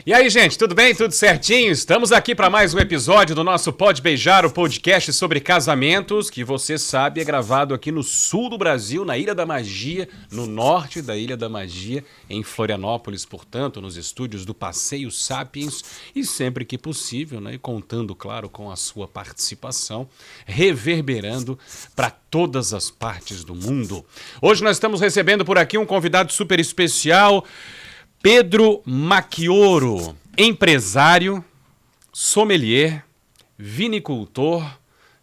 E aí, gente, tudo bem? Tudo certinho? Estamos aqui para mais um episódio do nosso Pode Beijar, o podcast sobre casamentos, que você sabe é gravado aqui no sul do Brasil, na Ilha da Magia, no norte da Ilha da Magia, em Florianópolis, portanto, nos estúdios do Passeio Sapiens, e sempre que possível, né, contando, claro, com a sua participação, reverberando para todas as partes do mundo. Hoje nós estamos recebendo por aqui um convidado super especial, Pedro Macchioro, empresário, sommelier, vinicultor.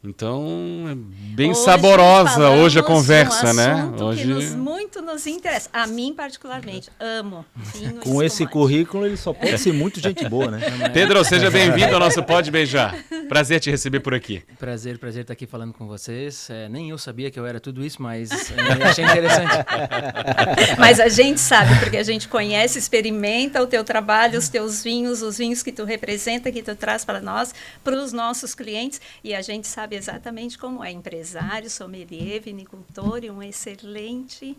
Então, é bem saborosa hoje a conversa, né? Hoje muito nos interessa. A mim, particularmente, amo vinho. Com esse currículo, ele só pode ser muito gente boa, né? Pedro, seja bem-vindo ao nosso Pode Beijar. Prazer te receber por aqui. Prazer estar aqui falando com vocês. Nem eu sabia que eu era tudo isso, mas achei interessante. Mas a gente sabe, porque a gente conhece, experimenta o teu trabalho, os teus vinhos, os vinhos que tu representa, que tu traz para nós, para os nossos clientes, e a gente sabe exatamente como é empresário, sommelier, vinicultor e um excelente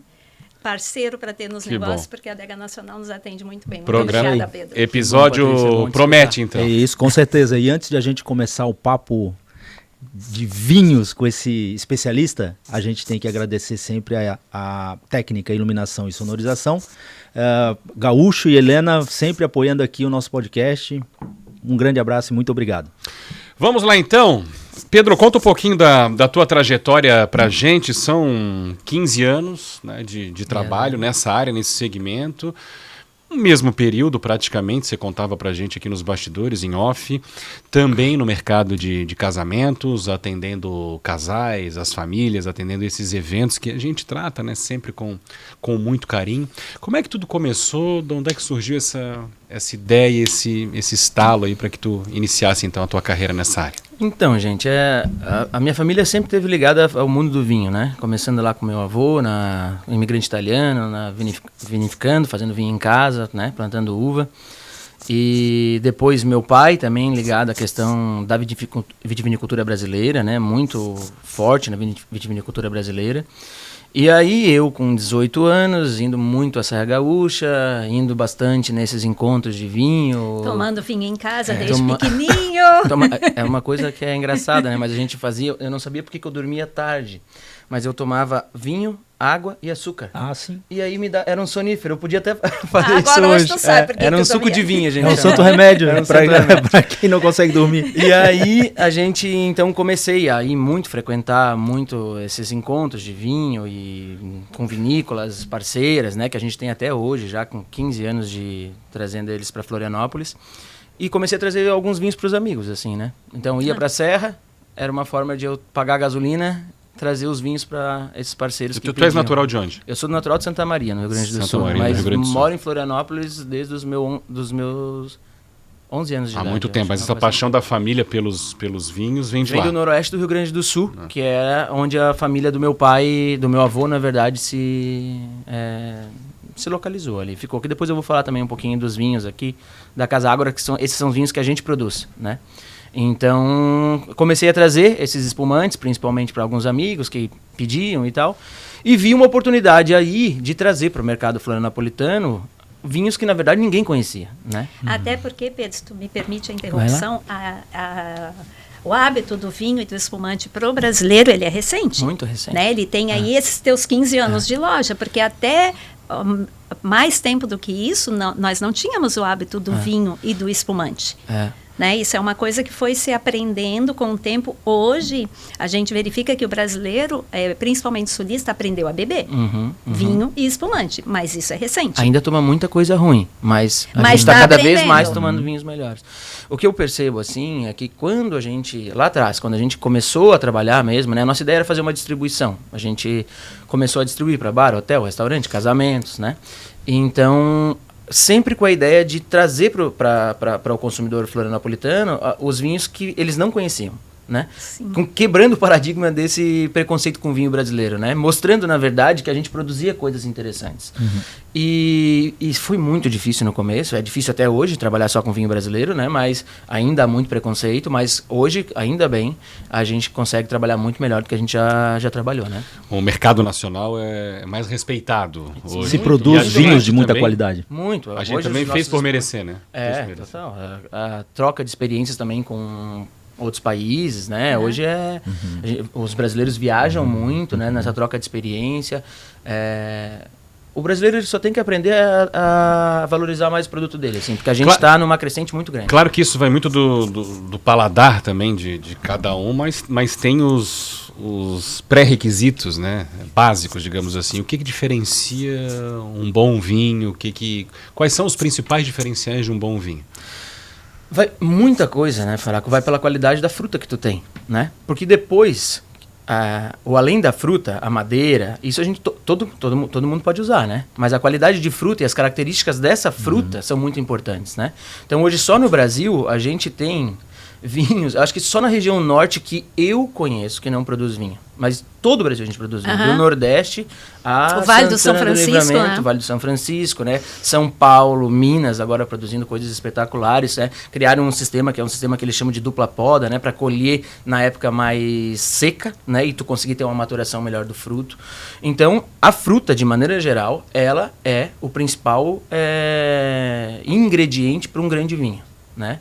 parceiro para ter nos negócios, porque a Adega Nacional nos atende muito bem. Muito obrigada, Pedro. Episódio promete, então. É isso, com certeza. E antes de a gente começar o papo de vinhos com esse especialista, a gente tem que agradecer sempre a técnica, iluminação e sonorização. Gaúcho e Helena sempre apoiando aqui o nosso podcast. Um grande abraço e muito obrigado. Vamos lá, então. Pedro, conta um pouquinho da tua trajetória pra gente. São 15 anos, né, de trabalho nessa área, nesse segmento. No mesmo período, praticamente, você contava pra gente aqui nos bastidores, em off. Também no mercado de casamentos, atendendo casais, as famílias, atendendo esses eventos que a gente trata, né, sempre com muito carinho. Como é que tudo começou? De onde é que surgiu essa ideia, esse estalo aí para que tu iniciasse, então, a tua carreira nessa área? Então, gente, a minha família sempre esteve ligada ao mundo do vinho, né? Começando lá com meu avô, imigrante italiano, vinificando, fazendo vinho em casa, né? Plantando uva. E depois meu pai também ligado à questão da vitivinicultura brasileira, né? Muito forte na vitivinicultura brasileira. E aí eu com 18 anos, indo muito à Serra Gaúcha, indo bastante nesses encontros de vinho. Tomando vinho em casa desde pequenininho. É uma coisa que é engraçada, né? Mas a gente fazia, eu não sabia porque que eu dormia tarde, mas eu tomava vinho, água e açúcar. Ah, sim. E aí era um sonífero, eu podia até fazer isso agora hoje. Tu sabe porque era um tu suco de vinho, gente. É um santo remédio, para quem não consegue dormir. E aí a gente, então, comecei a ir muito, frequentar muito esses encontros de vinho e com vinícolas parceiras, né? Que a gente tem até hoje, já com 15 anos trazendo eles para Florianópolis. E comecei a trazer alguns vinhos para os amigos, assim, né? Então ia para a Serra, era uma forma de eu pagar a gasolina, trazer os vinhos para esses parceiros que Tu és natural de onde? Eu sou natural de Santa Maria, no Rio Grande do Sul, mas moro em Florianópolis desde dos meus 11 anos de idade. Há muito tempo, mas essa paixão da família pelos vinhos vem de lá. Vem do noroeste do Rio Grande do Sul, que é onde a família do meu pai, do meu avô, na verdade, se localizou ali. Ficou aqui. Depois eu vou falar também um pouquinho dos vinhos aqui da Casa Ágora, que esses são vinhos que a gente produz, né? Então, comecei a trazer esses espumantes, principalmente para alguns amigos que pediam e tal, e vi uma oportunidade aí de trazer para o mercado florianopolitano vinhos que, na verdade, ninguém conhecia, né? Até porque, Pedro, se tu me permite a interrupção, o hábito do vinho e do espumante para o brasileiro, ele é recente. Muito recente. Né? Ele tem aí esses teus 15 anos de loja, porque até mais tempo do que isso, nós não tínhamos o hábito do vinho e do espumante. Né? Isso é uma coisa que foi se aprendendo com o tempo. Hoje, a gente verifica que o brasileiro, principalmente sulista, aprendeu a beber vinho e espumante. Mas isso é recente. Ainda toma muita coisa ruim, mas a gente está cada vez mais tomando vinhos melhores. O que eu percebo, assim, é que quando a gente, lá atrás, quando a gente começou a trabalhar mesmo, né? A nossa ideia era fazer uma distribuição. A gente começou a distribuir para bar, hotel, restaurante, casamentos, né? Então, sempre com a ideia de trazer para o consumidor florianopolitano os vinhos que eles não conheciam, né? Sim. Quebrando o paradigma desse preconceito com o vinho brasileiro, né? Mostrando, na verdade, que a gente produzia coisas interessantes. E foi muito difícil no começo, é difícil até hoje trabalhar só com vinho brasileiro, né? Mas ainda há muito preconceito, mas hoje, ainda bem, a gente consegue trabalhar muito melhor do que a gente já trabalhou, né? O mercado nacional é mais respeitado hoje. Se produz E a vinhos gente de muita também- qualidade. Muito. A gente Hoje também os fez nossos por merecer, né? Fez por É, merecer. total. A troca de experiências também com outros países, né? Hoje os brasileiros viajam muito, né? Nessa troca de experiência. O brasileiro ele só tem que aprender a valorizar mais o produto dele, assim, porque a gente está numa crescente muito grande. Claro que isso vai muito do paladar também de cada um, mas tem os pré-requisitos, né, básicos, digamos assim. O que diferencia um bom vinho? Quais são os principais diferenciais de um bom vinho? Vai muita coisa, né, Faraco? Vai pela qualidade da fruta que tu tem, né? Porque depois, o além da fruta, a madeira, isso a gente todo mundo pode usar, né? Mas a qualidade de fruta e as características dessa fruta são muito importantes, né? Então hoje só no Brasil a gente tem vinhos, acho que só na região norte que eu conheço que não produz vinho. Mas todo o Brasil a gente produz vinho. Do Nordeste a o Vale do São Santana Francisco, Livramento, né? Vale do São Francisco, né? São Paulo, Minas, agora produzindo coisas espetaculares, né? Criaram um sistema que é um sistema que eles chamam de dupla poda, né? Para colher na época mais seca, né? E tu conseguir ter uma maturação melhor do fruto. Então, a fruta, de maneira geral, ela é o principal ingrediente para um grande vinho, né?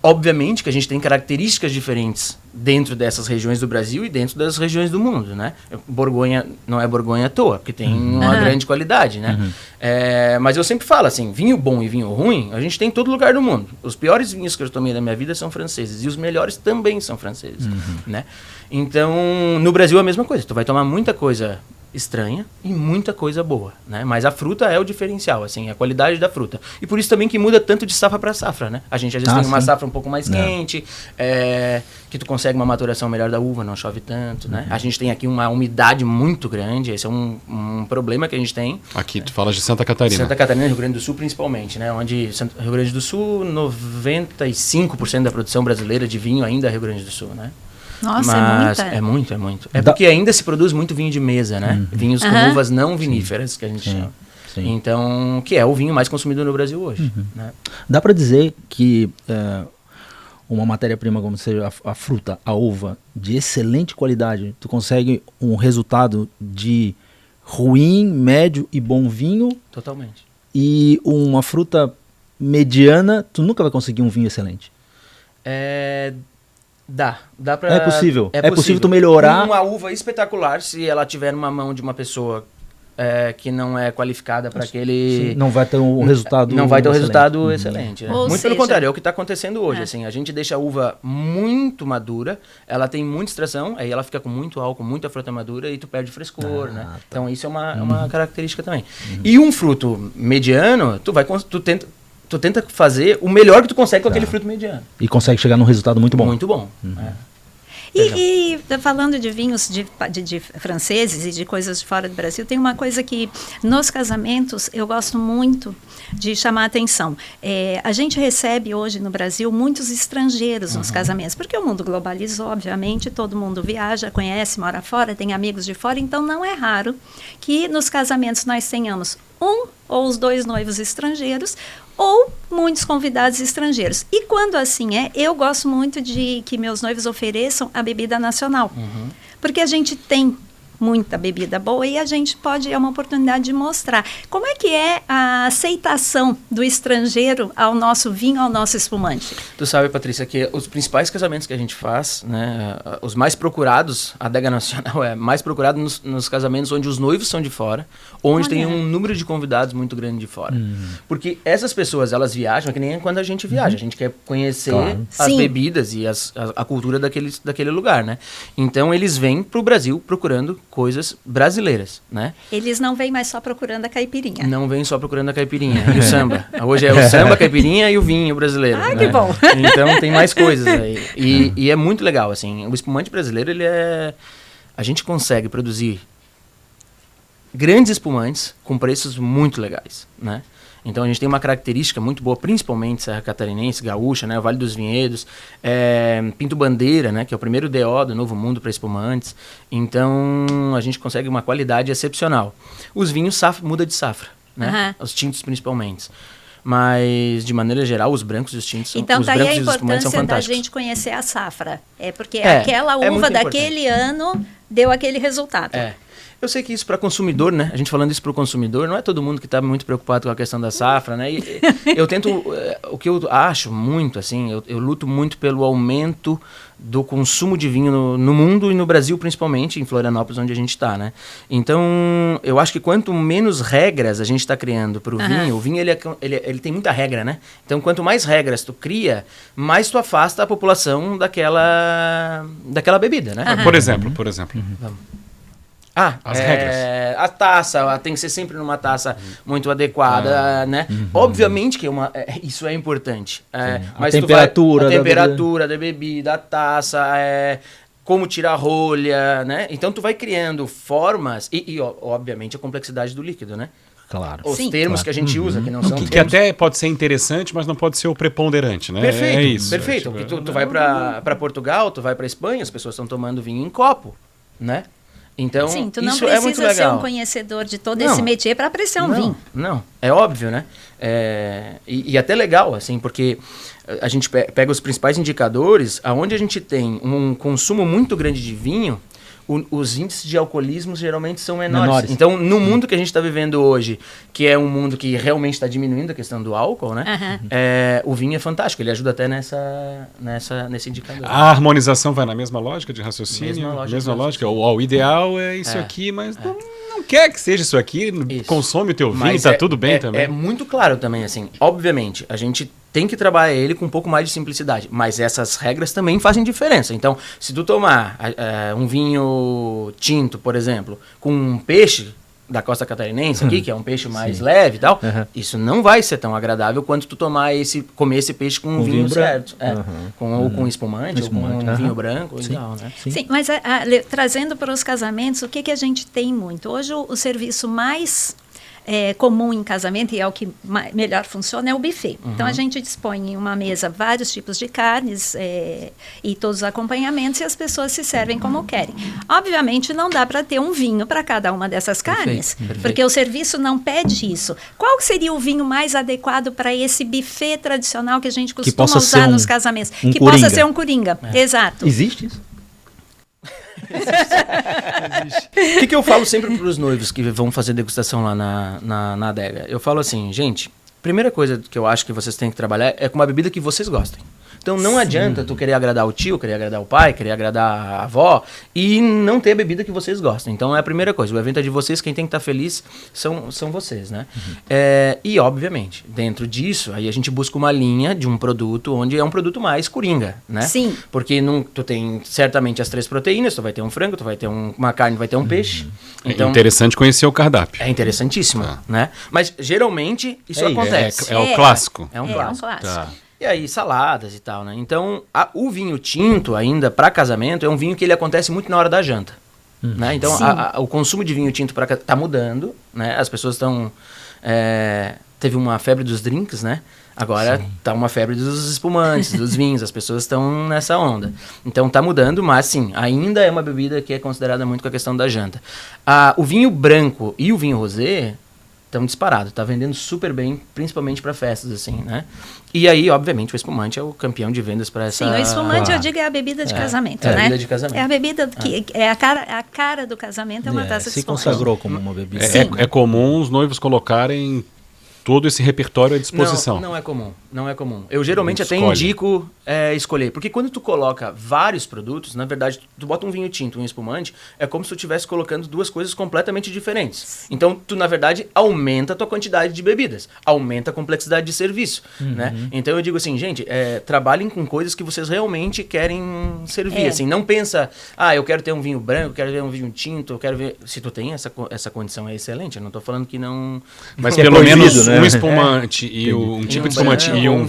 Obviamente que a gente tem características diferentes dentro dessas regiões do Brasil e dentro das regiões do mundo, né? Borgonha não é Borgonha à toa, porque tem uma grande qualidade, né? Mas eu sempre falo assim, vinho bom e vinho ruim, a gente tem em todo lugar do mundo. Os piores vinhos que eu tomei na minha vida são franceses e os melhores também são franceses, né? Então, no Brasil é a mesma coisa. Tu vai tomar muita coisa estranha e muita coisa boa, né? Mas a fruta é o diferencial, assim, a qualidade da fruta. E por isso também que muda tanto de safra para safra, né? A gente às vezes tem uma safra um pouco mais quente, que tu consegue uma maturação melhor da uva, não chove tanto, né? A gente tem aqui uma umidade muito grande, esse é um problema que a gente tem. Aqui tu falas de Santa Catarina. Santa Catarina e Rio Grande do Sul principalmente, né? Onde Rio Grande do Sul, 95% da produção brasileira de vinho ainda é Rio Grande do Sul, né? Nossa, Mas é muita. é muito. É porque ainda se produz muito vinho de mesa, né? Vinhos com uvas não viníferas, que a gente chama. Sim. Então, que é o vinho mais consumido no Brasil hoje. Né? Dá para dizer que uma matéria-prima como seja a fruta, a uva, de excelente qualidade, tu consegue um resultado de ruim, médio e bom vinho, Totalmente. e uma fruta mediana, tu nunca vai conseguir um vinho excelente. Dá pra... É possível. É possível tu melhorar. Uma uva espetacular, se ela tiver numa mão de uma pessoa que não é qualificada para aquele... Não vai ter um resultado Não vai ter um excelente. resultado excelente. Né? Ou Muito pelo seja- contrário, é o que está acontecendo hoje. Assim, a gente deixa a uva muito madura, ela tem muita extração, aí ela fica com muito álcool, muita fruta madura e tu perde frescor, né? Tá. Então isso é uma característica também. E um fruto mediano, tu tenta fazer o melhor que tu consegue com aquele fruto mediano. E consegue chegar num resultado muito bom. Muito bom. E falando de vinhos de franceses e de coisas de fora do Brasil, tem uma coisa que nos casamentos eu gosto muito de chamar a atenção. A gente recebe hoje no Brasil muitos estrangeiros nos casamentos, porque o mundo globalizou, obviamente, todo mundo viaja, conhece, mora fora, tem amigos de fora, então não é raro que nos casamentos nós tenhamos um ou os dois noivos estrangeiros ou muitos convidados estrangeiros. E quando assim eu gosto muito de que meus noivos ofereçam a bebida nacional. Porque a gente tem muita bebida boa e a gente pode, é uma oportunidade de mostrar. Como é que é a aceitação do estrangeiro ao nosso vinho, ao nosso espumante? Tu sabe, Patrícia, que os principais casamentos que a gente faz, né, os mais procurados, a adega nacional é mais procurado nos casamentos onde os noivos são de fora, onde tem um número de convidados muito grande de fora. Porque essas pessoas, elas viajam, que nem quando a gente viaja, a gente quer conhecer as Sim. bebidas e a cultura daquele lugar, né? Então eles vêm pro Brasil procurando coisas brasileiras, né? Eles não vêm mais só procurando a caipirinha. Não vem só procurando a caipirinha e o samba. Hoje é o samba, a caipirinha e o vinho brasileiro. Ah, né? que bom. Então tem mais coisas aí. E é muito legal, assim. O espumante brasileiro, a gente consegue produzir grandes espumantes com preços muito legais, né? Então a gente tem uma característica muito boa, principalmente Serra Catarinense, Gaúcha, né, o Vale dos Vinhedos, Pinto Bandeira, né, que é o primeiro DO do Novo Mundo para espumantes. Então a gente consegue uma qualidade excepcional. Os vinhos muda de safra, né? Os tintos principalmente. Mas, de maneira geral, os brancos e os tintos são, então, os daí brancos a e os espumantes são importância da fantásticos. gente conhecer a safra. Porque aquela uva daquele ano deu aquele resultado. Eu sei que isso para consumidor, né? A gente falando isso para o consumidor, não é todo mundo que está muito preocupado com a questão da safra, né? E eu tento, o que eu acho muito, assim, eu luto muito pelo aumento do consumo de vinho no mundo e no Brasil, principalmente, em Florianópolis, onde a gente está, né? Então, eu acho que quanto menos regras a gente está criando para o vinho ele tem muita regra, né? Então, quanto mais regras tu cria, mais tu afasta a população daquela bebida, né? Por exemplo. Vamos. As regras. A taça tem que ser sempre numa taça muito adequada, né? Obviamente que isso é importante. Mas a temperatura da bebida, a taça, como tirar a rolha, né? Então tu vai criando formas e obviamente a complexidade do líquido, né? Claro. Os termos que a gente usa, que não são que até pode ser interessante, mas não pode ser o preponderante, né? Perfeito, é isso. perfeito. Porque tu vai para Portugal, tu vai para Espanha, as pessoas estão tomando vinho em copo, né? Então, sim, tu não isso é muito precisa ser legal. um conhecedor de todo esse métier para apreciar um vinho. Não, é óbvio, né? E até legal, assim, porque a gente pega os principais indicadores, aonde a gente tem um consumo muito grande de vinho, os índices de alcoolismo geralmente são menores. Então, no mundo que a gente está vivendo hoje, que é um mundo que realmente está diminuindo a questão do álcool, né? O vinho é fantástico, ele ajuda até nesse indicador. A harmonização vai na mesma lógica de raciocínio? Mesma lógica. O ideal é isso aqui, mas não quer que seja isso aqui, consome o teu vinho, tá tudo bem também. É muito claro também, assim, obviamente, a gente tem que trabalhar ele com um pouco mais de simplicidade, mas essas regras também fazem diferença. Então, se tu tomar um vinho tinto, por exemplo, com um peixe da costa catarinense aqui, que é um peixe mais leve e tal, isso não vai ser tão agradável quanto tu comer esse peixe com um vinho certo. Ou com espumante, ou com um vinho branco e tal, né? Sim, mas trazendo para os casamentos, o que a gente tem muito? Hoje o serviço mais comum em casamento, e é o que melhor funciona, é o buffet. Então, a gente dispõe em uma mesa vários tipos de carnes e todos os acompanhamentos, e as pessoas se servem como querem. Obviamente, não dá para ter um vinho para cada uma dessas carnes, porque o serviço não pede isso. Qual seria o vinho mais adequado para esse buffet tradicional que a gente costuma usar nos casamentos? Que possa ser um coringa. Exato. Existe isso? O que eu falo sempre para os noivos que vão fazer degustação lá na adega? Eu falo assim, gente, primeira coisa que eu acho que vocês têm que trabalhar é com uma bebida que vocês gostem. Então não adianta tu querer agradar o tio, querer agradar o pai, querer agradar a avó e não ter a bebida que vocês gostam. Então é a primeira coisa, o evento é de vocês, quem tem que estar feliz são vocês, né? E obviamente, dentro disso, aí a gente busca uma linha de um produto onde é um produto mais coringa, né? Sim. Porque tu tem certamente as 3 proteínas, tu vai ter um frango, tu vai ter uma carne, vai ter um peixe. Então, é interessante conhecer o cardápio. É interessantíssimo, né? Mas geralmente isso acontece. É o clássico. É um clássico. Tá. E aí, saladas e tal, né? Então, o vinho tinto, ainda para casamento, é um vinho que ele acontece muito na hora da janta. Né? Então, o consumo de vinho tinto tá mudando, né? As pessoas estão... teve uma febre dos drinks, né? Agora tá uma febre dos espumantes, dos vinhos. As pessoas estão nessa onda. Então, tá mudando, mas sim, ainda é uma bebida que é considerada muito com a questão da janta. O vinho branco e o vinho rosé estão disparados, tá vendendo super bem, principalmente para festas, assim, né? E aí, obviamente, o espumante é o campeão de vendas para essa... Sim, o espumante, eu digo, é a bebida de casamento, né? É a bebida de casamento. É a bebida que é a cara do casamento, é uma taça de espumante. Se consagrou como uma bebida. É comum os noivos colocarem todo esse repertório à disposição. Não é comum. Não é comum. Eu geralmente até indico escolher. Porque quando tu coloca vários produtos, na verdade, tu bota um vinho tinto, um espumante, é como se tu estivesse colocando duas coisas completamente diferentes. Então, tu, na verdade, aumenta a tua quantidade de bebidas. Aumenta a complexidade de serviço. Né? Então, eu digo assim, gente, trabalhem com coisas que vocês realmente querem servir. Assim, não pensa, eu quero ter um vinho branco, quero ter um vinho tinto, eu quero ver... Se tu tem essa condição, é excelente. Eu não tô falando que não... Mas pelo menos, né? Um espumante e um tipo de espumante e um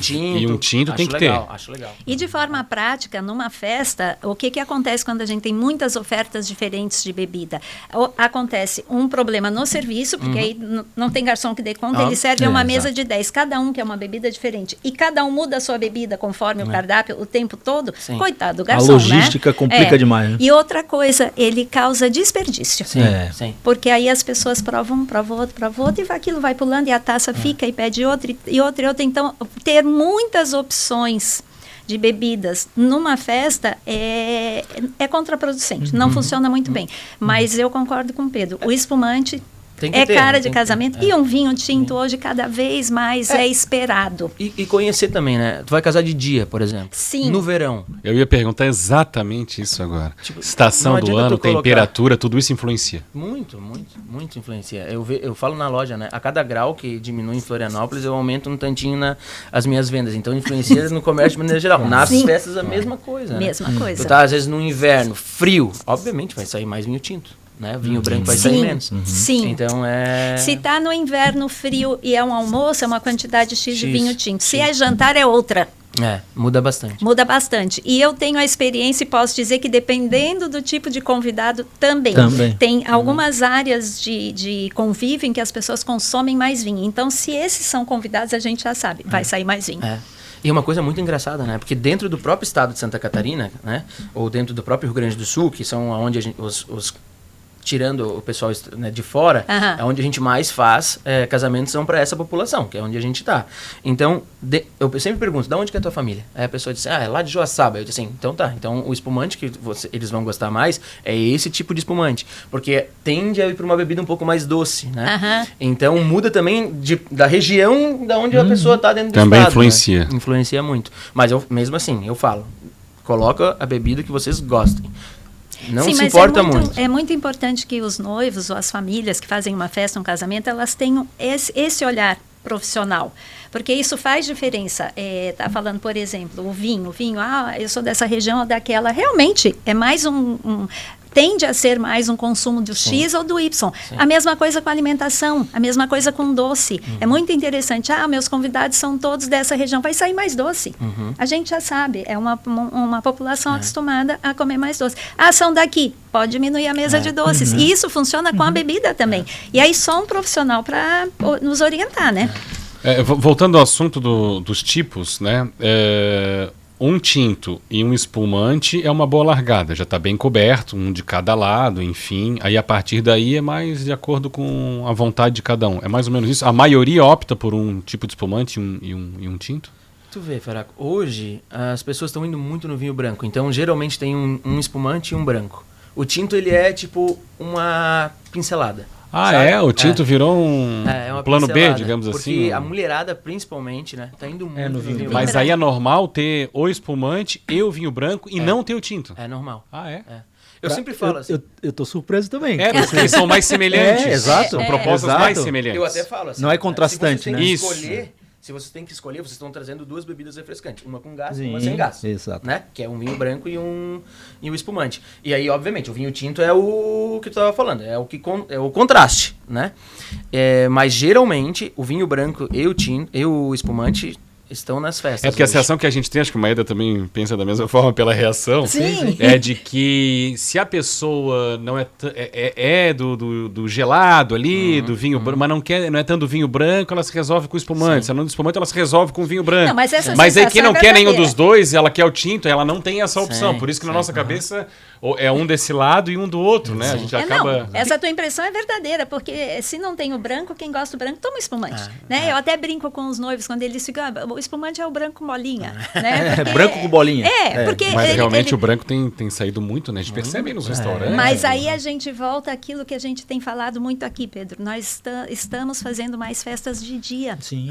tinto tem que ter. Acho legal. Legal. E de forma prática, numa festa, o que acontece quando a gente tem muitas ofertas diferentes de bebida? Acontece um problema no serviço, porque aí não tem garçom que dê conta, ele serve uma mesa de 10, cada um quer uma bebida diferente, e cada um muda a sua bebida conforme o cardápio o tempo todo. Sim. Coitado do garçom, A logística complica demais, né? E outra coisa, ele causa desperdício. Sim, sim. Porque aí as pessoas provam outro, e aquilo vai pulando, e a taça fica, e pede outra, e outra. Então, ter muitas opções de bebidas numa festa é contraproducente, não funciona muito bem. Mas eu concordo com o Pedro, o espumante cara de casamento, e um vinho tinto hoje cada vez mais é esperado. E conhecer também, né? Tu vai casar de dia, por exemplo. Sim. No verão. Eu ia perguntar exatamente isso agora. Tipo, Estação não do adianta ano, tu colocar- temperatura, tudo isso influencia. Muito influencia. Eu falo na loja, né? A cada grau que diminui em Florianópolis, eu aumento um tantinho as minhas vendas. Então, influencia no comércio de maneira geral. Nas festas, a mesma coisa. Né? Mesma coisa. Tu tá, às vezes, no inverno, frio. Obviamente, vai sair mais vinho tinto. Né? Vinho branco vai sair menos. Sim. Então, Se está no inverno frio e é um almoço, é uma quantidade X de vinho tinto. Se é jantar, é outra. Muda bastante. Muda bastante. E eu tenho a experiência e posso dizer que dependendo do tipo de convidado também. Tem algumas áreas de convívio em que as pessoas consomem mais vinho. Então, se esses são convidados, a gente já sabe, vai sair mais vinho. E uma coisa muito engraçada, né? Porque dentro do próprio estado de Santa Catarina, né? Ou dentro do próprio Rio Grande do Sul, que são onde os tirando o pessoal, né, de fora, é onde a gente mais faz casamentos, são para essa população, que é onde a gente está. Então, eu sempre pergunto, de onde que é a tua família? Aí a pessoa diz, é lá de Joaçaba. Eu disse assim, então tá, então o espumante que eles vão gostar mais é esse tipo de espumante, porque tende a ir para uma bebida um pouco mais doce, né? Então, muda também da região da onde a pessoa está dentro do também estado. influencia. Né? Influencia muito. Mas mesmo assim, eu falo, coloca a bebida que vocês gostem. Não se importa muito. É muito importante que os noivos ou as famílias que fazem uma festa, um casamento, elas tenham esse olhar profissional, porque isso faz diferença. Tá falando, por exemplo, o vinho, eu sou dessa região ou daquela, realmente é mais tende a ser mais um consumo do X ou do Y. A mesma coisa com a alimentação, a mesma coisa com doce. É muito interessante. Meus convidados são todos dessa região, vai sair mais doce. A gente já sabe, é uma população acostumada a comer mais doce. São daqui, pode diminuir a mesa de doces. E isso funciona com a bebida também. E aí só um profissional para nos orientar, né? Voltando ao assunto dos tipos, né? Um tinto e um espumante é uma boa largada, já está bem coberto, um de cada lado, enfim. Aí a partir daí é mais de acordo com a vontade de cada um. É mais ou menos isso? A maioria opta por um tipo de espumante e um tinto? Tu vê, Faraco, hoje as pessoas estão indo muito no vinho branco, então geralmente tem um espumante e um branco. O tinto, ele é tipo uma pincelada. Sabe? O tinto virou um plano B, digamos assim. Porque a mulherada, principalmente, né, tá indo muito no vinho branco. Mas aí é normal ter o espumante e o vinho branco e não ter o tinto. É normal. Eu sempre falo assim. Eu tô surpreso também. Porque eles são mais semelhantes. Exato. São propostas mais semelhantes. Eu até falo assim. Não é contrastante, né? Se vocês têm que escolher, vocês estão trazendo duas bebidas refrescantes. Uma com gás e uma sem gás. Exato. Né? Que é um vinho branco e um espumante. E aí, obviamente, o vinho tinto é o que tu estava falando. É o contraste, né? Mas, geralmente, o vinho branco e o espumante estão nas festas. Porque a sensação que a gente tem, acho que o Maeda também pensa da mesma forma pela reação, é de que se a pessoa não é do gelado ali, do vinho branco, mas não é tanto do vinho branco, ela se resolve com o espumante. Se ela não é do espumante, ela se resolve com o vinho branco. Não, mas aí quem não quer nenhum dos dois, ela quer o tinto, ela não tem essa opção. Por isso que na nossa cabeça é um desse lado e um do outro, né? A gente acaba... essa tua impressão é verdadeira, porque se não tem o branco, quem gosta do branco toma espumante. Né? Eu até brinco com os noivos, quando eles ficam, o espumante é o branco molinha. Né? Branco com bolinha. Porque mas realmente o branco tem saído muito, né? A gente percebe nos restaurantes. Mas aí a gente volta àquilo que a gente tem falado muito aqui, Pedro. Nós estamos fazendo mais festas de dia. Sim.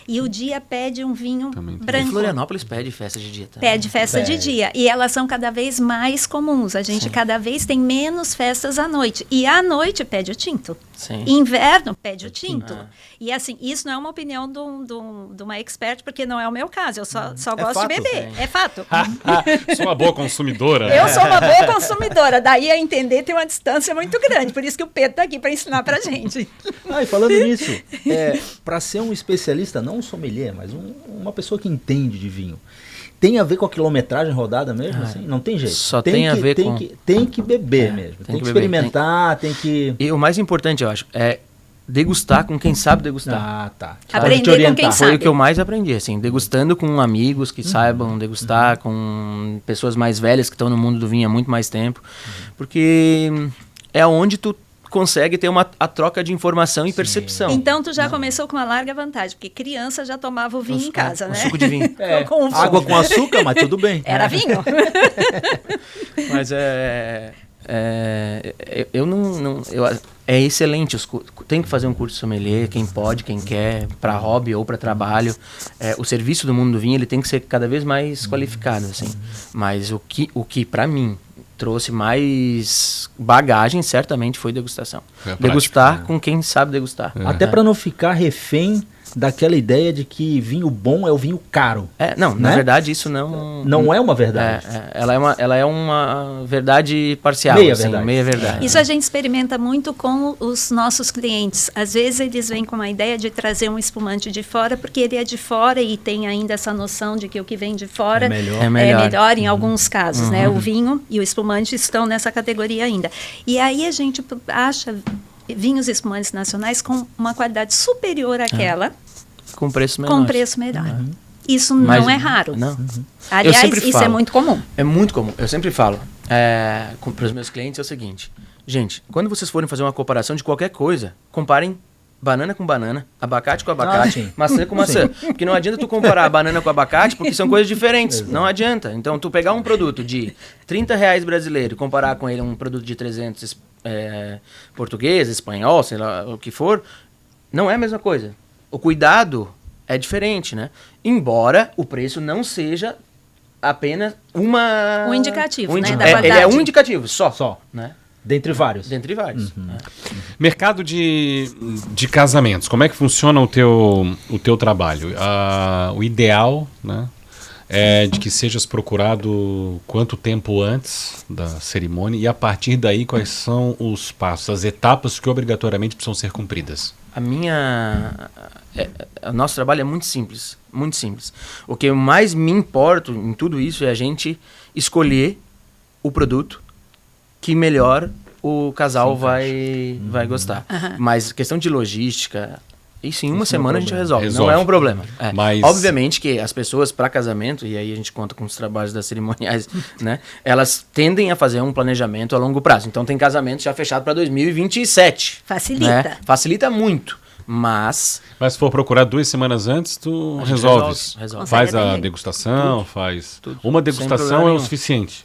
E o dia pede um vinho branco. E Florianópolis pede festa de dia também. Pede festa de dia. E elas são cada vez mais comuns. A gente cada vez tem menos festas à noite. E à noite pede o tinto. Inverno pede o tinto. E assim, isso não é uma opinião de uma expert, porque não é o meu caso. Eu só gosto de beber. É fato. Sou uma boa consumidora. Eu sou uma boa consumidora. Daí a entender tem uma distância muito grande. Por isso que o Pedro está aqui para ensinar para gente. E falando nisso, para ser um especialista, não um sommelier, mas uma pessoa que entende de vinho, tem a ver com a quilometragem rodada mesmo, assim? Não tem jeito. Só tem a ver com... Tem que beber mesmo. Tem que experimentar, tem que... E o mais importante, eu acho, é degustar com quem sabe degustar. Ah, tá. Aprender com quem sabe. Foi o que eu mais aprendi, assim, degustando com amigos que saibam degustar, com pessoas mais velhas que estão no mundo do vinho há muito mais tempo, porque é onde tu consegue ter a troca de informação e percepção. Então tu já começou com uma larga vantagem, porque criança já tomava o vinho em casa, né? Suco de vinho. Água com açúcar, mas tudo bem. Era vinho. Mas eu não é excelente. Tem que fazer um curso de sommelier, quem pode, quem quer, para hobby ou para trabalho. O serviço do mundo do vinho ele tem que ser cada vez mais qualificado, assim. Mas o que para mim trouxe mais bagagem certamente foi degustação. Degustar com quem sabe degustar. Até para não ficar refém daquela ideia de que vinho bom é o vinho caro. Na verdade isso não é uma verdade. Ela é uma verdade parcial, meia verdade. Isso a gente experimenta muito com os nossos clientes. Às vezes eles vêm com uma ideia de trazer um espumante de fora, porque ele é de fora e tem ainda essa noção de que o que vem de fora é melhor em alguns casos, né? O vinho e o espumante estão nessa categoria ainda. E aí a gente acha vinhos espumantes nacionais com uma qualidade superior àquela, com preço menor. Isso não é raro. Não. Aliás, isso é muito comum. É muito comum. Eu sempre falo para os meus clientes é o seguinte: gente, quando vocês forem fazer uma comparação de qualquer coisa, comparem banana com banana, abacate com abacate, maçã com maçã. Porque não adianta tu comparar banana com abacate, porque são coisas diferentes. Exato. Não adianta. Então, tu pegar um produto de R$30 brasileiro e comparar com ele um produto de 300 português, espanhol, sei lá, o que for, não é a mesma coisa. O cuidado é diferente, né? Embora o preço não seja apenas um indicativo, né? Da qualidade. Ele é um indicativo, só. Né? Dentre vários. Mercado de casamentos, como é que funciona o teu trabalho? O ideal, né, é de que sejas procurado quanto tempo antes da cerimônia e a partir daí quais são os passos, as etapas que obrigatoriamente precisam ser cumpridas? O nosso trabalho é muito simples, muito simples. O que mais me importa em tudo isso é a gente escolher o produto que melhor o casal vai gostar. Mas questão de logística, isso em uma semana a gente resolve. Não é um problema. Mas... Obviamente que as pessoas para casamento, e aí a gente conta com os trabalhos das cerimoniais, né? Elas tendem a fazer um planejamento a longo prazo. Então tem casamento já fechado para 2027. Facilita. Né? Facilita muito. Mas se for procurar 2 semanas antes, tu resolve. Faz a degustação, faz... Tudo. Uma degustação é o suficiente.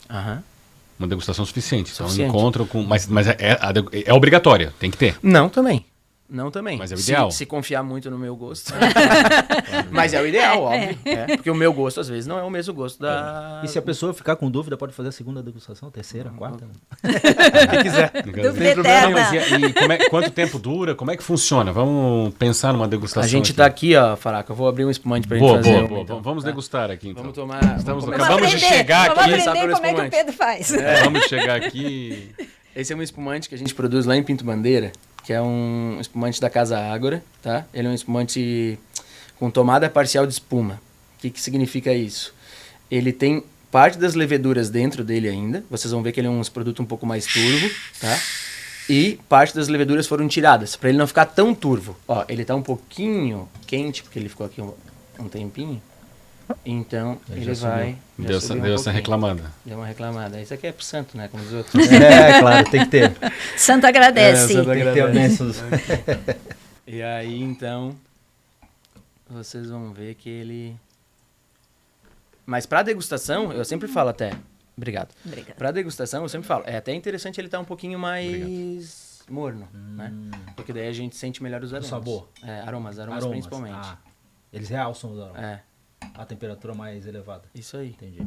Uma degustação suficiente. Então, encontro com... Mas é obrigatória, tem que ter. Não também. Mas é o ideal. Se confiar muito no meu gosto. Mas é o ideal, óbvio. Porque o meu gosto, às vezes, não é o mesmo gosto da... E se a pessoa ficar com dúvida, pode fazer a segunda degustação, a terceira, a quarta? O que quiser. Dúvida eterna. Quanto tempo dura? Como é que funciona? Vamos pensar numa degustação. A gente tá aqui, ó, Faraca. Eu vou abrir um espumante pra gente fazer. Boa. Vamos degustar aqui, então. Vamos tomar... Acabamos de chegar aqui. Vamos aprender como é que o Pedro faz. Vamos chegar aqui... Esse é um espumante que a gente produz lá em Pinto Bandeira, que é um espumante da Casa Ágora, tá? Ele é um espumante com tomada parcial de espuma. O que significa isso? Ele tem parte das leveduras dentro dele ainda. Vocês vão ver que ele é um produto um pouco mais turvo, tá? E parte das leveduras foram tiradas, para ele não ficar tão turvo. Ó, ele tá um pouquinho quente, porque ele ficou aqui um tempinho. Então, ele vai... Deu essa reclamada. Deu uma reclamada. Isso aqui é pro santo, né? Como os outros. Claro, tem que ter. Santo agradece. Tem que ter bênçãos. E aí, então, vocês vão ver que ele... Mas pra degustação, eu sempre falo até... Obrigado. Pra degustação, eu sempre falo... É até interessante ele estar um pouquinho mais morno, né? Porque daí a gente sente melhor os aromas. O sabor. Aromas principalmente. Eles realçam os aromas. A temperatura mais elevada. Isso aí. Entendi.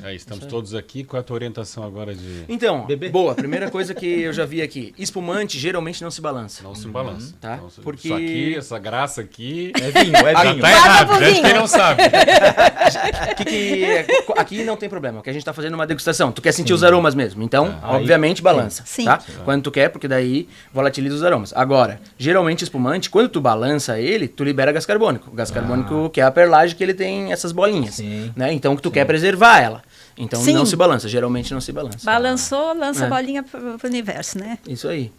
Aí, estamos todos aqui. Qual é a tua orientação agora de... Então, boa. Primeira coisa que eu já vi aqui. Espumante geralmente não se balança. Não se balança. Tá? Então, porque... Isso aqui, essa graça aqui... É vinho. Tá errado, gente, quem não sabe. Aqui não tem problema, porque a gente tá fazendo uma degustação. Tu quer sentir os aromas mesmo. Então, obviamente, balança. Sim. Tá? Quando tu quer, porque daí volatiliza os aromas. Agora, geralmente espumante, quando tu balança ele, tu libera gás carbônico. O gás carbônico, que é a perlagem que ele tem tem essas bolinhas, Sim. né? Então que tu quer preservar ela. Então Sim. não se balança, geralmente não se balança. Balançou, lança É. a bolinha pro universo, né? Isso aí.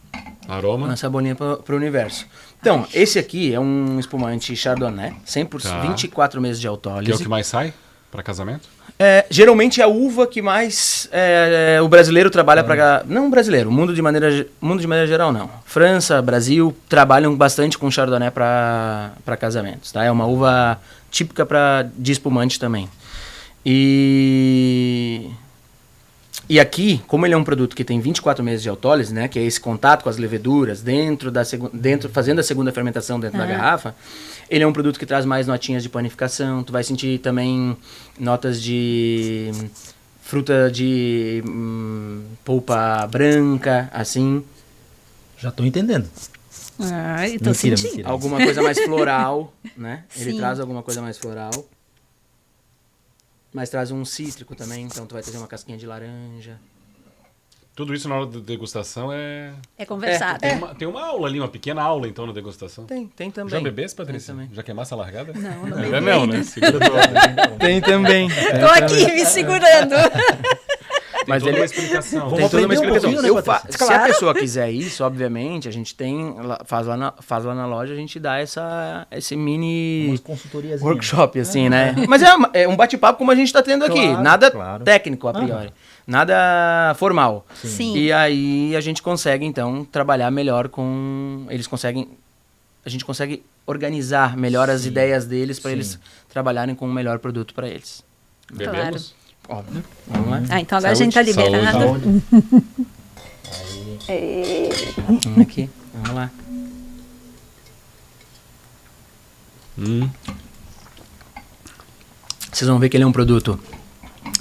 Aroma. Lança a bolinha pro universo. Então, esse aqui é um espumante Chardonnay, 100%, Tá. 24 meses de Que é o autólise. que mais sai para casamento? Geralmente é a uva que mais o brasileiro trabalha para... Não o brasileiro, o mundo de maneira geral não. França, Brasil, trabalham bastante com Chardonnay para casamentos, tá? É uma uva típica de espumante também. E aqui, como ele é um produto que tem 24 meses de autólise, né, que é esse contato com as leveduras fazendo a segunda fermentação dentro da garrafa, ele é um produto que traz mais notinhas de panificação. Tu vai sentir também notas de fruta de polpa branca, assim. Já tô entendendo. Ai, tô Mentira, sentindo. mentira. Alguma coisa mais floral, né? Ele Sim. traz alguma coisa mais floral. Mas traz um cítrico também, então tu vai trazer uma casquinha de laranja. Tudo isso na hora da degustação é... É conversado. Tem uma aula ali, uma pequena aula então na degustação. Tem também. Já bebesse, Patrícia? Tem também. Já queimasse a largada? Não, não Ainda bebi não, ainda. né? Segura toda. Tem também. Tô aqui me segurando. Mas toda uma explicação. Vamos Tem toda uma aprender um explicação. pouquinho, né, Patrícia? Se a Claro. pessoa quiser isso, obviamente, a gente tem, faz lá na loja, a gente dá esse mini Umas consultorias. workshop, assim, né? Mas é um bate-papo como a gente tá tendo aqui. Claro, Nada claro. técnico, a priori. Nada formal. Sim. E aí a gente consegue, então, trabalhar melhor com... A gente consegue organizar melhor as ideias deles para Sim. eles trabalharem com o melhor produto para eles. Bebemos? Óbvio. Vamos lá. Ah, então agora a gente tá Saúde. liberado. Aqui. Vamos lá. Vocês vão ver que ele é um produto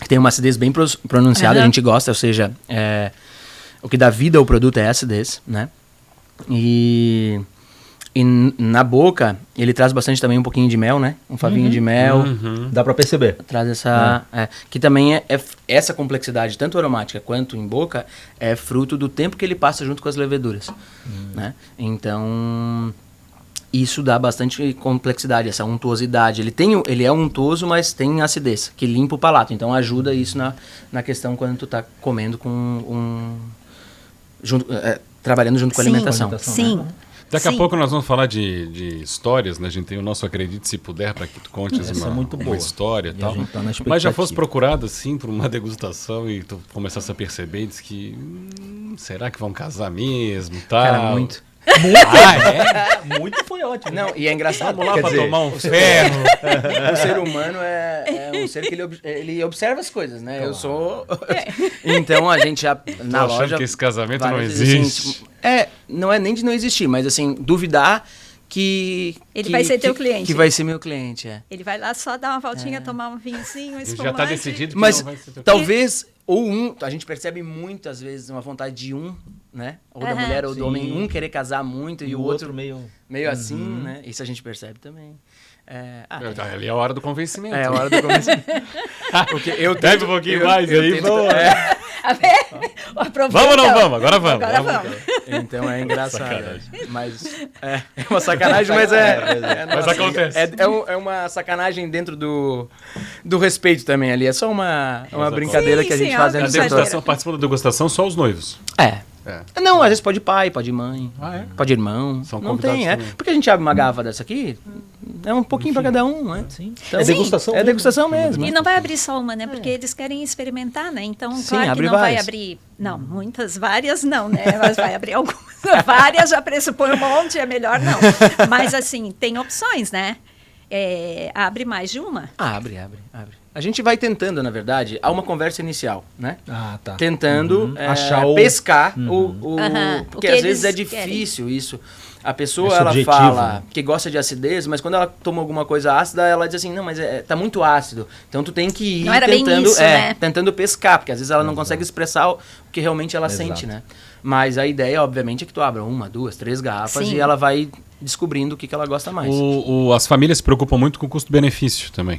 que tem uma acidez bem pronunciada, a gente gosta, ou seja, o que dá vida ao produto é a acidez, né? E na boca, ele traz bastante também um pouquinho de mel, né? Um favinho de mel. Dá pra perceber. Traz essa... que também essa complexidade, tanto aromática quanto em boca, é fruto do tempo que ele passa junto com as leveduras, né? Então... Isso dá bastante complexidade, essa untuosidade. Ele é untuoso, mas tem acidez, que limpa o palato. Então ajuda isso na questão quando tu tá comendo com trabalhando junto com a Sim. alimentação. Sim. Daqui a Sim. pouco nós vamos falar de histórias, né? A gente tem o nosso Acredite Se Puder, para que tu contes Essa é muito uma boa. história e E a tal. gente tá na Mas já expectativa. fosse procurado assim por uma degustação e tu começasse a perceber e diz que será que vão casar mesmo, tal? Cara, muito. Muito foi ótimo. Não, e é engraçado. Vamos lá quer para dizer, tomar um ferro. o ser humano é um ser que ele observa as coisas, né? Eu sou... Então a gente já na Tô achando loja... que esse casamento não várias vezes, existe. assim, não é nem de não existir, mas assim, duvidar que... Ele vai ser teu cliente. Que vai ser meu cliente, Ele vai lá só dar uma voltinha, tomar um vinhozinho, um Já espumante. está decidido que Mas não vai ser teu talvez, a gente percebe muitas vezes uma vontade de né? Ou da Aham. mulher ou do Sim. homem, querer casar muito e o outro meio... meio assim, né? Isso a gente percebe também. Ali é a hora do convencimento. É a hora do convencimento. Porque eu Bebe tento- um pouquinho eu- mais eu aí, tento- vamos. Aproveita. Vamos ou não vamos? Agora vamos. Agora Vamos. vamos. Então é engraçado. Mas é uma sacanagem, mas Mas acontece. É uma sacanagem dentro do respeito também ali. É só uma brincadeira Sim, que a gente sim, faz é A dentro do brincadeira. degustação, participam da degustação só os noivos. Não, às vezes pode pai, pode mãe, Ah, é? pode irmão. São não convidados tem, também. Porque a gente abre uma garrafa dessa aqui, é um pouquinho para cada um, né? Sim. Então, É degustação É mesmo. degustação mesmo. E não vai abrir só uma, né? Porque eles querem experimentar, né? Então, Sim, claro que abre não vai várias. abrir... Não, várias não, né? Mas vai abrir algumas. Várias já pressupõe um monte, é melhor não. Mas, assim, tem opções, né? Abre mais de uma. Abre. A gente vai tentando, na verdade, há uma conversa inicial, né? Ah, tá. Tentando Achar o... pescar Aham, porque o que às vezes é eles difícil isso. A pessoa, É ela subjetivo, fala né? que gosta de acidez, mas quando ela toma alguma coisa ácida, ela diz assim, não, mas tá muito ácido. Então tu tem que ir Não era bem tentando, isso, né? tentando pescar, porque às vezes ela não consegue expressar o que realmente ela Exato. sente, né? Mas a ideia, obviamente, é que tu abra 1, 2, 3 garrafas Sim. e ela vai descobrindo o que ela gosta mais. As famílias se preocupam muito com o custo-benefício também.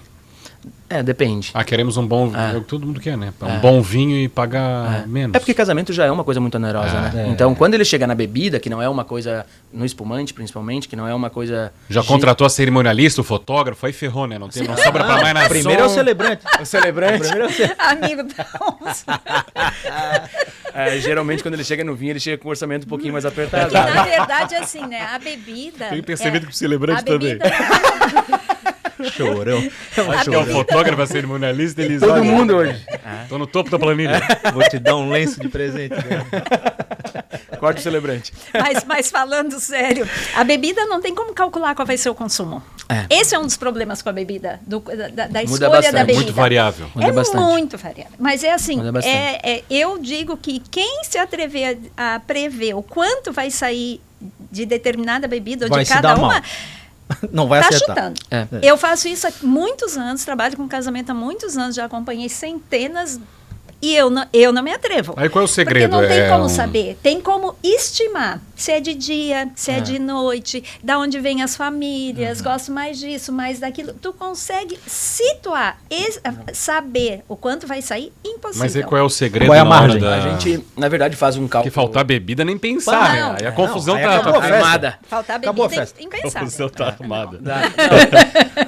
Depende. Queremos um bom... É o que todo mundo quer, né? Um bom vinho e pagar menos. É porque casamento já é uma coisa muito onerosa, né? Então, quando ele chega na bebida, que não é uma coisa... No espumante, principalmente, que não é uma coisa... Já contratou a cerimonialista, o fotógrafo, aí ferrou, né? Não sobra pra mais nada. Primeiro é o celebrante. O celebrante. Amigo da onça. Geralmente, quando ele chega no vinho, ele chega com um orçamento um pouquinho mais apertado. Porque, na verdade, assim, né? A bebida... Tem percebido que o celebrante também. Chorão. Acho que é o fotógrafo, a cerimonialista, eles... Todo mundo hoje. Tô no topo da planilha. Vou te dar um lenço de presente. Corte o celebrante. Mas falando sério, a bebida não tem como calcular qual vai ser o consumo. Esse é um dos problemas com a bebida, da escolha bastante. da bebida. Muito variável. É muito variável. Mas é assim, Muda eu digo que quem se atrever a prever o quanto vai sair de determinada bebida ou Vai de se cada dar uma... mal. Não vai acertar. chutando. É. Eu faço isso há muitos anos, trabalho com casamento há muitos anos, já acompanhei centenas e eu não me atrevo. Aí qual é o segredo? Porque não tem como saber. Tem como estimar se é de dia, se é de noite, da onde vêm as famílias, gosto mais disso, mais daquilo. Tu consegue situar, saber o quanto vai sair, impossível. Mas aí qual é o segredo? Qual é a na hora margem? A gente, na verdade, faz um cálculo... Que faltar bebida nem pensar, Não. né? Aí a confusão aí tá acabou a festa. armada. Faltar Acabou a bebida festa. é A impensável. confusão tá arrumada.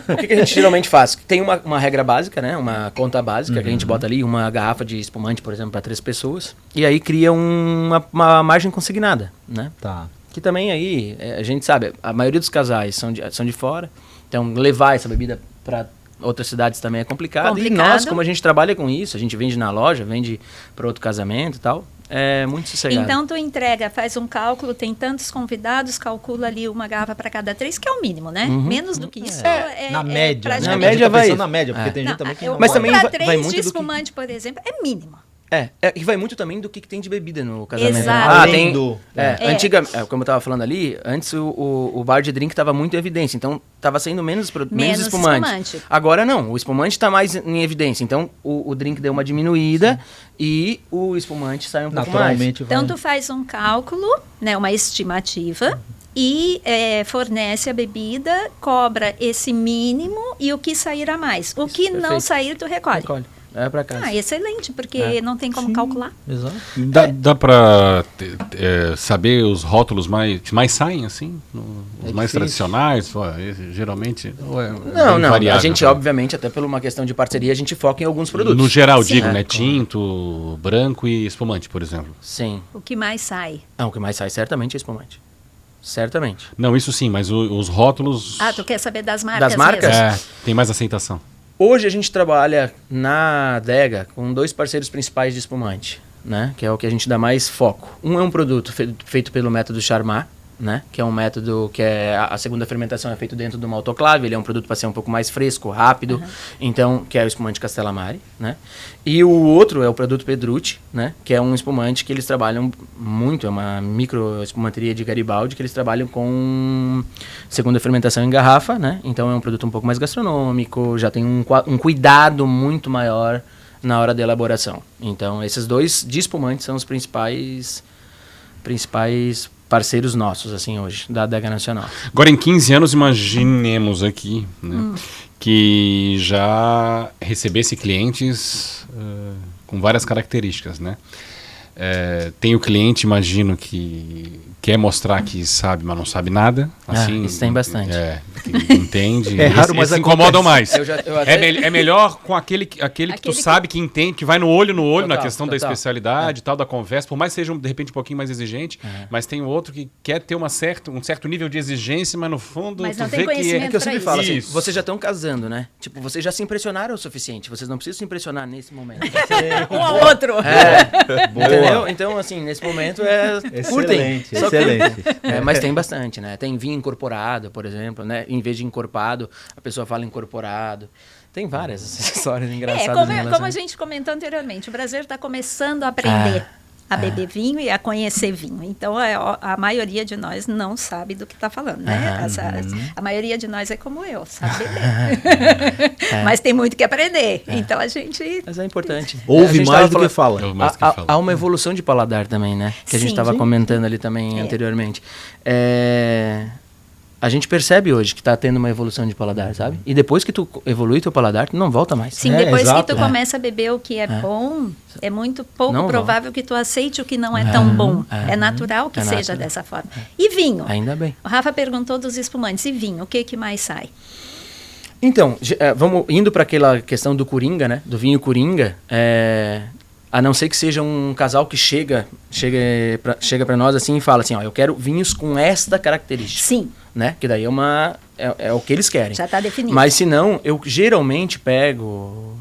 O que a gente geralmente faz? Tem uma regra básica, né? Uma conta básica que a gente bota ali, uma garrafa de espumante, por exemplo, para 3 pessoas. E aí cria uma margem consignada, né? Tá. Que também aí, a gente sabe, a maioria dos casais são de fora. Então, levar essa bebida para outras cidades também é complicado. E nós, como a gente trabalha com isso, a gente vende na loja, vende para outro casamento e tal, é muito sossegado. Então, tu entrega, faz um cálculo, tem tantos convidados, calcula ali uma garrafa para cada 3, que é o mínimo, né? Menos do que isso Na média. praticamente- Na média vai Na média, porque tem gente também que não Mas vai. também para vai 3 muito de do que- espumante, por exemplo, é mínimo. E vai muito também do que tem de bebida no casamento. Exato. Além do- Como eu tava falando ali, antes o bar de drink estava muito em evidência, então estava saindo menos espumante. Agora não, o espumante está mais em evidência, então o drink deu uma diminuída e o espumante sai um pouco mais. Naturalmente vai. Então, tu faz um cálculo, né, uma estimativa, e fornece a bebida, cobra esse mínimo e o que sair a mais. O que não perfeito. sair, tu recolhe. É pra casa. Excelente, porque não tem como calcular. Exato. Dá pra saber os rótulos que mais saem, assim? Os mais difícil. tradicionais? Geralmente? Não. Variável, A gente, né? obviamente, até por uma questão de parceria, a gente foca em alguns produtos. No geral, Sim. digo, né? Tinto, branco e espumante, por exemplo. Sim. O que mais sai? O que mais sai certamente é espumante. Certamente. Não, isso sim, mas os rótulos... Tu quer saber das marcas? Das marcas? mesmo? tem mais aceitação. Hoje a gente trabalha na adega com 2 parceiros principais de espumante, né? Que é o que a gente dá mais foco. Um é um produto feito pelo método Charmat, né? Que é um método que a segunda fermentação é feito dentro de uma autoclave. Ele é um produto para ser um pouco mais fresco, rápido. Então, que é o espumante Castellamare, né? E o outro é o produto Pedrucci, né? Que é um espumante que eles trabalham muito, é uma micro espumanteria de Garibaldi que eles trabalham com segunda fermentação em garrafa, né? Então é um produto um pouco mais gastronômico, já tem um cuidado muito maior na hora da elaboração. Então, esses 2 de espumantes são os principais parceiros nossos, assim, hoje, da Adega Nacional. Agora, em 15 anos, imaginemos aqui, né, que já recebesse clientes com várias características, né? Tem o cliente, imagino, que quer mostrar que sabe, mas não sabe nada. Assim, isso tem bastante. Que entende. É raro, mas esses incomodam mais. Eu até- É melhor com aquele que tu sabe, que entende, que vai no olho na Total, questão da total. especialidade e tal, da conversa, por mais que seja, de repente, um pouquinho mais exigente, mas tem outro que quer ter um certo nível de exigência, mas no fundo Mas tu não tem vê que conhecimento É que eu sempre pra falo assim, isso. vocês já estão casando, né? Tipo, vocês já se impressionaram o suficiente, vocês não precisam se impressionar nesse momento. Um ao outro. Entendeu? Então, assim, nesse momento curtem. Excelente, Só excelente. Mas tem bastante, né? Tem vinho incorporado, por exemplo, né? Em vez de encorpado, a pessoa fala incorporado. Tem várias histórias engraçadas. Como a gente comentou anteriormente, o brasileiro está começando a aprender a beber vinho e a conhecer vinho. Então, a maioria de nós não sabe do que está falando, né? A maioria de nós é como eu, sabe beber. Mas tem muito que aprender. Então, a gente... Mas é importante. A Ouve gente mais tava do falando- que fala. É o mais que fala. Há uma evolução de paladar também, né? Que a gente Sim. estava comentando ali também anteriormente. a gente percebe hoje que está tendo uma evolução de paladar, sabe? E depois que tu evolui teu paladar, tu não volta mais. Sim, depois que tu começa a beber o que é bom, é muito pouco Não provável que tu aceite o que não é tão bom. É natural que seja dessa forma. E vinho? Ainda bem. O Rafa perguntou dos espumantes. E vinho, o que mais sai? Então, vamos indo para aquela questão do Coringa, né? Do vinho Coringa, a não ser que seja um casal que chega para nós assim e fala assim, ó, eu quero vinhos com esta característica. Sim. Né? Que daí é o que eles querem. Já está definido. Mas se não, eu geralmente pego,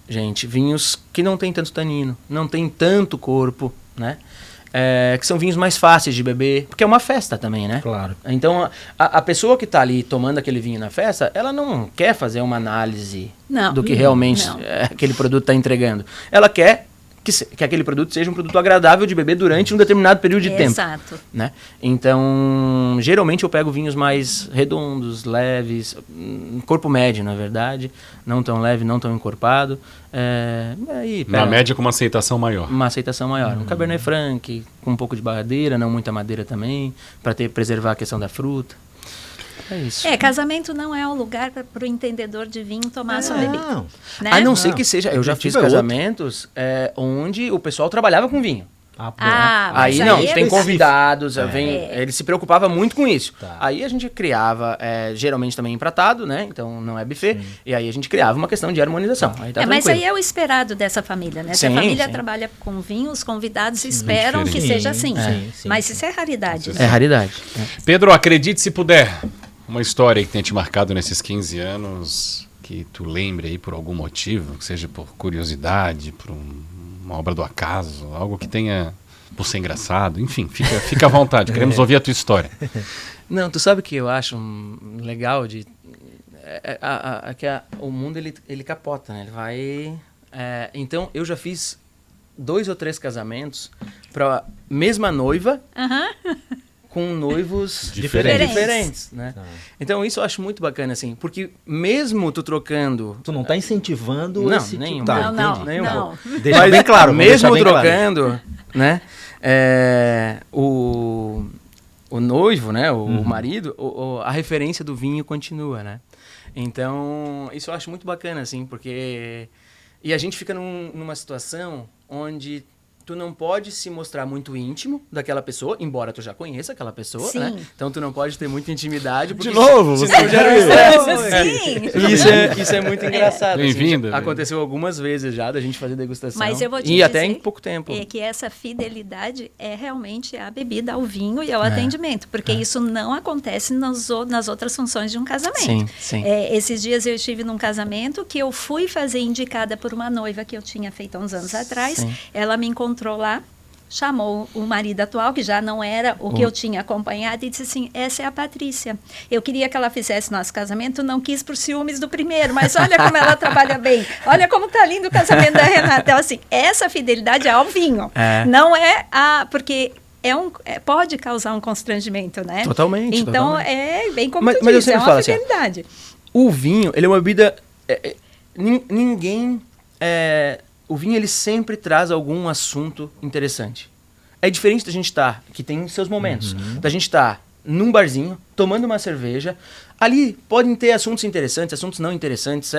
gente, vinhos que não tem tanto tanino, não tem tanto corpo, né? Que são vinhos mais fáceis de beber, porque é uma festa também, né? Claro. Então, a pessoa que está ali tomando aquele vinho na festa, ela não quer fazer uma análise do que realmente aquele produto está entregando. Ela quer que aquele produto seja um produto agradável de beber durante um determinado período de tempo. Exato. Né? Então, geralmente eu pego vinhos mais redondos, leves, corpo médio, na verdade, não tão leve, não tão encorpado. Na média com uma aceitação maior. Uma aceitação maior. Um Cabernet Franc, com um pouco de madeira, não muita madeira também, para preservar a questão da fruta. É isso. Casamento não é um lugar para o entendedor de vinho tomar sua bebida. Não. Né? A não ser que seja... Eu já fiz casamentos onde o pessoal trabalhava com vinho. Mas aí não, é tem convidados, ele se preocupava muito com isso. Tá. Aí a gente criava, geralmente também empratado, né? Então não é buffet. Sim. E aí a gente criava uma questão de harmonização. Aí tá mas aí é o esperado dessa família, né? Se a família trabalha com vinho, os convidados esperam que seja assim. Mas isso é raridade. É raridade. Pedro, acredite se puder, uma história que tenha te marcado nesses 15 anos, que tu lembre aí por algum motivo, que seja por curiosidade, por uma obra do acaso, algo que tenha por ser engraçado, enfim, fica à vontade, queremos ouvir a tua história. Não, tu sabe o que eu acho legal de... o mundo ele capota, né? Ele vai... então, eu já fiz 2 ou 3 casamentos para mesma noiva, com noivos diferentes, né? Então, isso eu acho muito bacana, assim, porque mesmo tu trocando... Tu não tá incentivando não, esse nenhum, tipo... Tá, não. Deixa bem claro. Mesmo trocando, né? O noivo, né? O marido, a referência do vinho continua, né? Então, isso eu acho muito bacana, assim, porque... E a gente fica numa situação onde... Tu não pode se mostrar muito íntimo daquela pessoa, embora tu já conheça aquela pessoa, Sim. né? Então tu não pode ter muita intimidade. De novo? Você não gera Sim. Isso é muito engraçado. Bem-vinda. Assim, aconteceu algumas vezes já da gente fazer degustação. Mas eu vou te e dizer até em pouco tempo. Que essa fidelidade é realmente a bebida, ao vinho e ao atendimento. Porque isso não acontece nas outras funções de um casamento. Sim, sim. Esses dias eu estive num casamento que eu fui fazer indicada por uma noiva que eu tinha feito há uns anos atrás. Sim. Ela me encontrou lá, chamou o marido atual, que já não era o que eu tinha acompanhado, e disse assim, essa é a Patrícia. Eu queria que ela fizesse nosso casamento, não quis por ciúmes do primeiro, mas olha como ela trabalha bem. Olha como tá lindo o casamento da Renata. Então, assim, essa fidelidade é ao vinho. Não é porque... pode causar um constrangimento, né? Totalmente. Então, totalmente. Bem como mas tu disse, eu é uma falo fidelidade. Assim, o vinho, ele é uma bebida... ninguém... o vinho, ele sempre traz algum assunto interessante. É diferente da gente estar, que tem seus momentos, da gente estar num barzinho, tomando uma cerveja. Ali podem ter assuntos interessantes, assuntos não interessantes,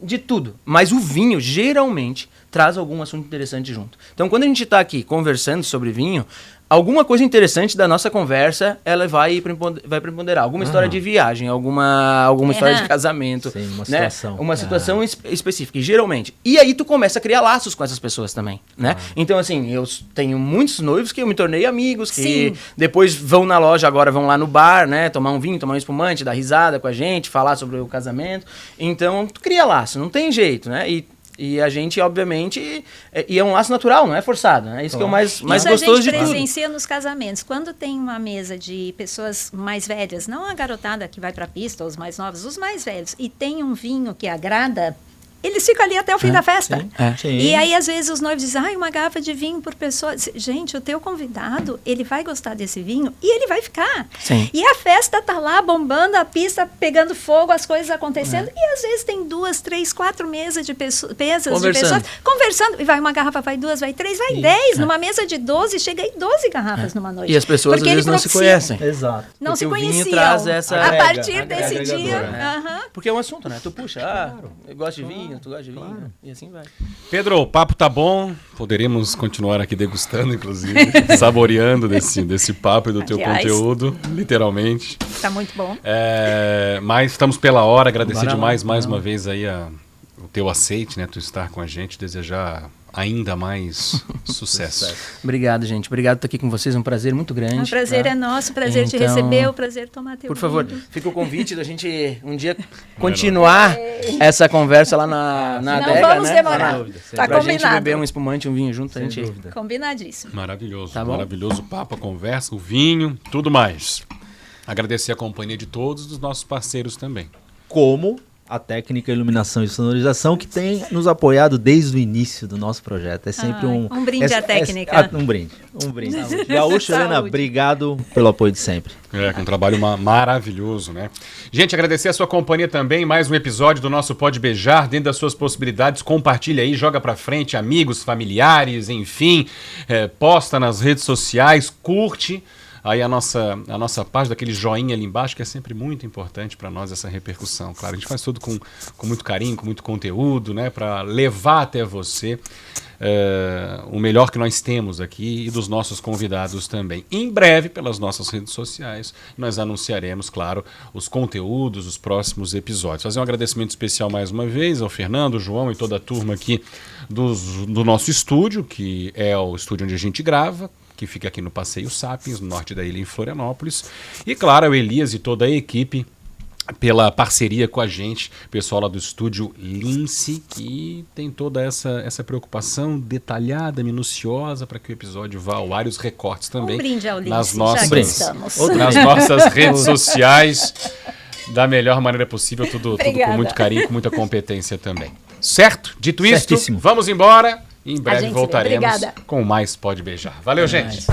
de tudo. Mas o vinho, geralmente, traz algum assunto interessante junto. Então, quando a gente está aqui conversando sobre vinho, alguma coisa interessante da nossa conversa, ela vai preponderar. Alguma história de viagem, alguma história de casamento. Sim, uma né? situação. Uma situação específica, geralmente. E aí tu começa a criar laços com essas pessoas também, né? Então, assim, eu tenho muitos noivos que eu me tornei amigos, que depois vão na loja, agora vão lá no bar, né? Tomar um vinho, tomar um espumante, dar risada com a gente, falar sobre o casamento. Então, tu cria laço, não tem jeito, né? E a gente, obviamente, é um laço natural, não é forçado, né? Isso que é o mais gostoso de tudo. Isso a gente presencia nos casamentos. Quando tem uma mesa de pessoas mais velhas, não a garotada que vai para a pista, ou os mais novos, os mais velhos, e tem um vinho que agrada, eles ficam ali até o fim da festa. Sim. E aí, às vezes, os noivos dizem, uma garrafa de vinho por pessoa. Gente, o teu convidado, ele vai gostar desse vinho e ele vai ficar. Sim. E a festa tá lá bombando, a pista pegando fogo, as coisas acontecendo. E às vezes tem 2, 3, 4 mesas de pessoas conversando. E vai uma garrafa, vai 2, vai 3, vai 10. Numa mesa de 12, chega aí 12 garrafas numa noite. E as pessoas Porque às vezes não se conhecem. Exato. Não Porque se o vinho conheciam. traz essa a agrega, partir desse agregadora, dia. né? Porque é um assunto, né? Tu puxa, eu gosto de vinho, tu gosta de vinho, e assim vai. Pedro, o papo tá bom. Poderíamos continuar aqui degustando, inclusive, saboreando desse papo e do teu Aliás, conteúdo, literalmente. Tá muito bom. Mas estamos pela hora. Agradecer Bora lá, demais mais bora uma vez aí o teu aceite, né? Tu estar com a gente, desejar ainda mais sucesso. Obrigado, gente. Obrigado por estar aqui com vocês. É um prazer muito grande. O prazer tá? é nosso, o prazer te Então, receber, o prazer de tomar teu Por favor, vinho. fica o convite da gente um dia continuar essa conversa lá na Não adega, vamos né? demorar. Sem dúvida, sem Tá Pra gente combinado. beber um espumante, um vinho junto, a gente... dúvida. Combinadíssimo. Maravilhoso, Tá bom? maravilhoso o papo, a conversa, o vinho, tudo mais. Agradecer a companhia de todos os nossos parceiros também. Como a técnica Iluminação e Sonorização, que tem nos apoiado desde o início do nosso projeto. É sempre Um brinde à técnica. Um brinde. Gaúcho, Helena, Saúde. obrigado pelo apoio de sempre. Com um trabalho maravilhoso, né? Gente, agradecer a sua companhia também. Mais um episódio do nosso Pode Beijar. Dentro das suas possibilidades, compartilha aí, joga pra frente, amigos, familiares, enfim. Posta nas redes sociais, curte aí a nossa página, daquele joinha ali embaixo, que é sempre muito importante para nós essa repercussão. Claro, a gente faz tudo com muito carinho, com muito conteúdo, né? Para levar até você o melhor que nós temos aqui e dos nossos convidados também. Em breve, pelas nossas redes sociais, nós anunciaremos, claro, os conteúdos, os próximos episódios. Fazer um agradecimento especial mais uma vez ao Fernando, ao João e toda a turma aqui do nosso estúdio, que é o estúdio onde a gente grava, que fica aqui no Passeio Sapiens, no norte da ilha, em Florianópolis. E, claro, ao Elias e toda a equipe pela parceria com a gente, pessoal lá do estúdio Lince, que tem toda essa preocupação detalhada, minuciosa, para que o episódio vá ao ar e os recortes também. Um brinde ao Lince, nas já nossas, que estamos. nas nossas redes sociais, da melhor maneira possível, tudo com muito carinho, com muita competência também. Certo? Dito isto, Certíssimo. vamos embora. Em A breve gente se vê. voltaremos Obrigada. com mais Pode Beijar. Valeu, gente!